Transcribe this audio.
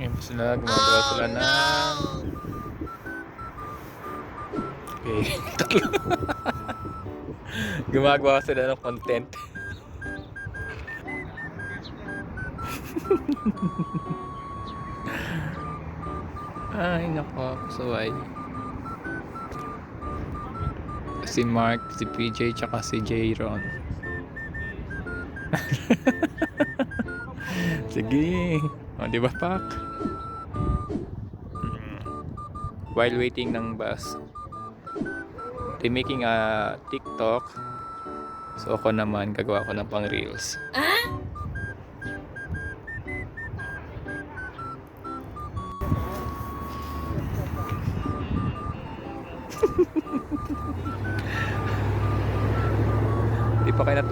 Ngayon sila gumagawa sila ng... Okay, tatlo. Gumagawa sila ng content. Ay, nako, kasaway. Si Mark, si PJ, tsaka si Jayron. Sige. O, di ba, Pak? While waiting ng bus, they making a TikTok. So, ako naman, gagawa ko ng pang reels. Di pa kayo